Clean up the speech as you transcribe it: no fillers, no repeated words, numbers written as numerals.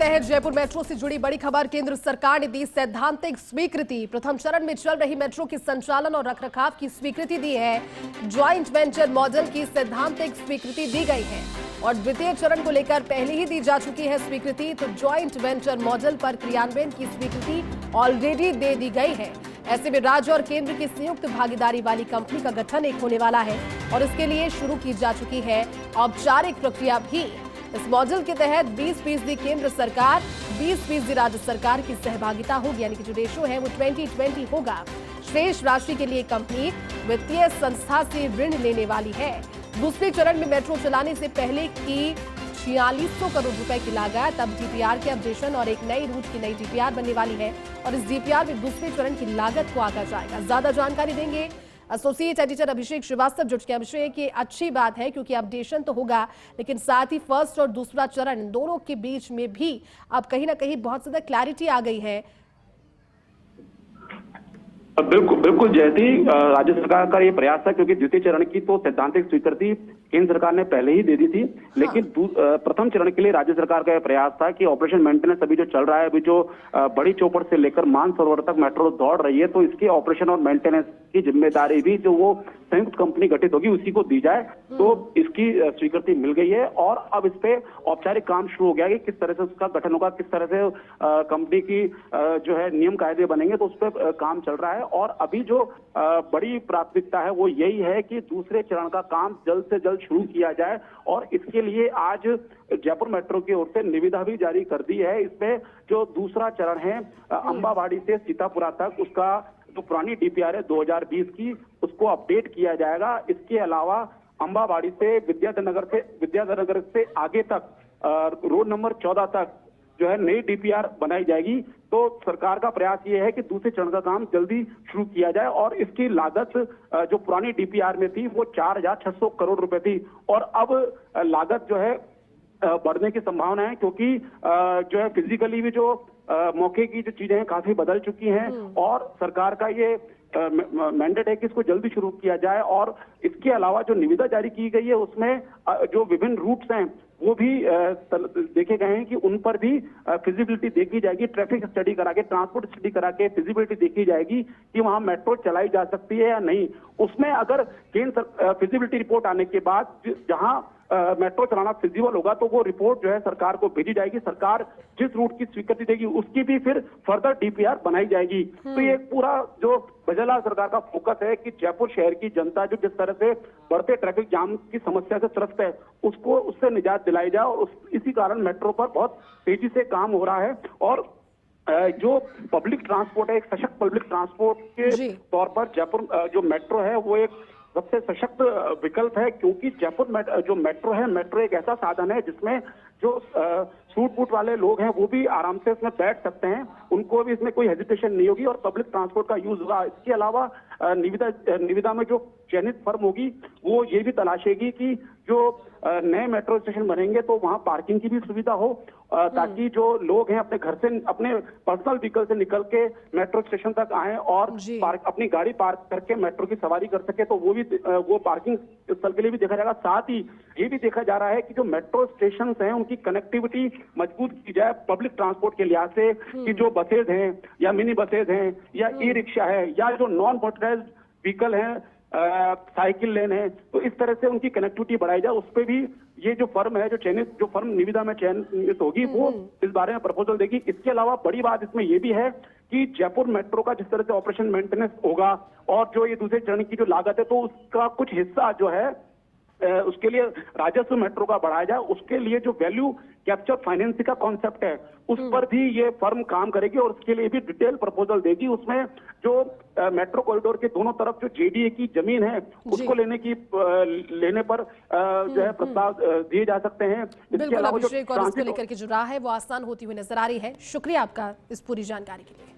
हैं जयपुर मेट्रो से जुड़ी बड़ी खबर। केंद्र सरकार ने दी सैद्धांतिक स्वीकृति। प्रथम चरण में चल रही मेट्रो की संचालन और रखरखाव की स्वीकृति दी है। ज्वाइंट वेंचर मॉडल की सैद्धांतिक स्वीकृति दी गई है और द्वितीय चरण को लेकर पहले ही दी जा चुकी है स्वीकृति। तो ज्वाइंट वेंचर मॉडल पर क्रियान्वयन की स्वीकृति ऑलरेडी दे दी गई है। ऐसे में राज्य और केंद्र की संयुक्त भागीदारी वाली कंपनी का गठन एक होने वाला है और इसके लिए शुरू की जा चुकी है औपचारिक प्रक्रिया भी। इस मॉडल के तहत 20% केंद्र सरकार, 20% राज्य सरकार की सहभागिता होगी, यानी कि जो रेशो है वो 20-20 होगा। शेष राशि के लिए कंपनी वित्तीय संस्था से ऋण लेने वाली है। दूसरे चरण में मेट्रो चलाने से पहले की 4600 करोड़ रुपए की लागत अब डीपीआर के अपडेशन और एक नई रूट की नई डीपीआर बनने वाली है और इस डीपीआर में दूसरे चरण की लागत को आंका जाएगा। ज्यादा जानकारी देंगे एसोसिएट एडिटर अभिषेक श्रीवास्तव जुट के। अभिषेक, ये अच्छी बात है क्योंकि अपडेशन तो होगा, लेकिन साथ ही फर्स्ट और दूसरा चरण दोनों के बीच में भी अब कहीं ना कहीं बहुत ज्यादा क्लैरिटी आ गई है। बिल्कुल बिल्कुल जयती, राज्य सरकार का ये प्रयास था क्योंकि द्वितीय चरण की तो सैद्धांतिक स्वीकृति केंद्र सरकार ने पहले ही दे दी थी, लेकिन प्रथम चरण के लिए राज्य सरकार का यह प्रयास था कि ऑपरेशन मेंटेनेंस अभी जो चल रहा है, अभी जो बड़ी चौपड़ से लेकर मानसरोवर तक मेट्रो दौड़ रही है, तो इसकी ऑपरेशन और मेंटेनेंस की जिम्मेदारी भी जो वो संयुक्त कंपनी गठित होगी उसी को दी जाए। तो इसकी स्वीकृति मिल गई है और अब इस पे औपचारिक काम शुरू हो गया कि किस तरह से उसका गठन होगा, किस तरह से कंपनी की जो है नियम कायदे बनेंगे, तो उस पर काम चल रहा है। और अभी जो बड़ी प्राथमिकता है वो यही है कि दूसरे चरण का काम जल्द से जल्द शुरू किया जाए और इसके लिए आज जयपुर मेट्रो की ओर से निविदा भी जारी कर दी है। इसमें जो दूसरा चरण है अंबावाड़ी से सीतापुरा तक, उसका जो पुरानी डीपीआर है 2020 की, उसको अपडेट किया जाएगा। इसके अलावा अंबावाड़ी से विद्याधर नगर से आगे तक रोड नंबर 14 तक जो है नई डीपीआर बनाई जाएगी। तो सरकार का प्रयास ये है कि दूसरे चरण का काम जल्दी शुरू किया जाए और इसकी लागत जो पुरानी डीपीआर में थी वो 4600 करोड़ रुपए थी और अब लागत जो है बढ़ने की संभावना है क्योंकि जो है फिजिकली भी जो मौके की जो चीजें हैं काफी बदल चुकी हैं और सरकार का ये मैंडेट है कि इसको जल्दी शुरू किया जाए। और इसके अलावा जो निविदा जारी की गई है उसमें जो विभिन्न रूट्स हैं वो भी देखे गए हैं कि उन पर भी फिजिबिलिटी देखी जाएगी, ट्रैफिक स्टडी करा के, ट्रांसपोर्ट स्टडी करा के फिजिबिलिटी देखी जाएगी कि वहां मेट्रो चलाई जा सकती है या नहीं। उसमें अगर केंद्र फिजिबिलिटी रिपोर्ट आने के बाद जहां मेट्रो चलाना फिजिबल होगा तो वो रिपोर्ट जो है सरकार को भेजी जाएगी। सरकार जिस रूट की स्वीकृति देगी उसकी भी फिर फर्दर डीपीआर बनाई जाएगी। तो ये पूरा जो बजरलाल सरकार का फोकस है कि जयपुर शहर की जनता जो जिस तरह से बढ़ते ट्रैफिक जाम की समस्या से त्रस्त है उससे निजात दिलाई जाए और इसी कारण मेट्रो पर बहुत तेजी से काम हो रहा है। और जो पब्लिक ट्रांसपोर्ट है, एक सशक्त पब्लिक ट्रांसपोर्ट के तौर पर जयपुर जो मेट्रो है वो एक सबसे सशक्त विकल्प है क्योंकि जयपुर जो मेट्रो है, मेट्रो एक ऐसा साधन है जिसमें जो सूट बूट वाले लोग हैं वो भी आराम से इसमें बैठ सकते हैं, उनको भी इसमें कोई हेजिटेशन नहीं होगी और पब्लिक ट्रांसपोर्ट का यूज होगा। इसके अलावा निविदा में जो चयनित फर्म होगी वो ये भी तलाशेगी कि जो नए मेट्रो स्टेशन बनेंगे तो वहां पार्किंग की भी सुविधा हो ताकि जो लोग हैं अपने घर से, अपने पर्सनल व्हीकल से निकल के मेट्रो स्टेशन तक आए और अपनी गाड़ी पार्क करके मेट्रो की सवारी कर सके, तो वो पार्किंग स्थल के लिए भी देखा जाएगा। साथ ही ये भी देखा जा रहा है कि जो मेट्रो स्टेशन हैं उनकी कनेक्टिविटी मजबूत की जाए पब्लिक ट्रांसपोर्ट के लिहाज से कि जो बसेज हैं या मिनी बसेज हैं या ई रिक्शा है या जो नॉन मोटराइज्ड व्हीकल हैं, साइकिल लेन है, तो इस तरह से उनकी कनेक्टिविटी बढ़ाई जाए। उस पर भी ये जो फर्म है, जो फर्म निविदा में चयनित होगी वो इस बारे में प्रपोजल देगी। इसके अलावा बड़ी बात इसमें ये भी है कि जयपुर मेट्रो का जिस तरह से ऑपरेशन मेंटेनेंस होगा और जो ये दूसरे चरण की जो लागत है तो उसका कुछ हिस्सा जो है उसके लिए राजस्व मेट्रो का बढ़ाया जाए। उसके लिए जो वैल्यू कैप्चर फाइनेंसिंग का कॉन्सेप्ट है उस पर भी ये फर्म काम करेगी और उसके लिए भी डिटेल प्रपोजल देगी। उसमें जो मेट्रो कॉरिडोर के दोनों तरफ जो जेडीए की जमीन है उसको लेने पर जो है प्रस्ताव दिए जा सकते हैं। इसके अलावा जो इसको लेकर के जो राह है वो आसान होती हुई नजर आ रही है। शुक्रिया आपका इस पूरी जानकारी के लिए।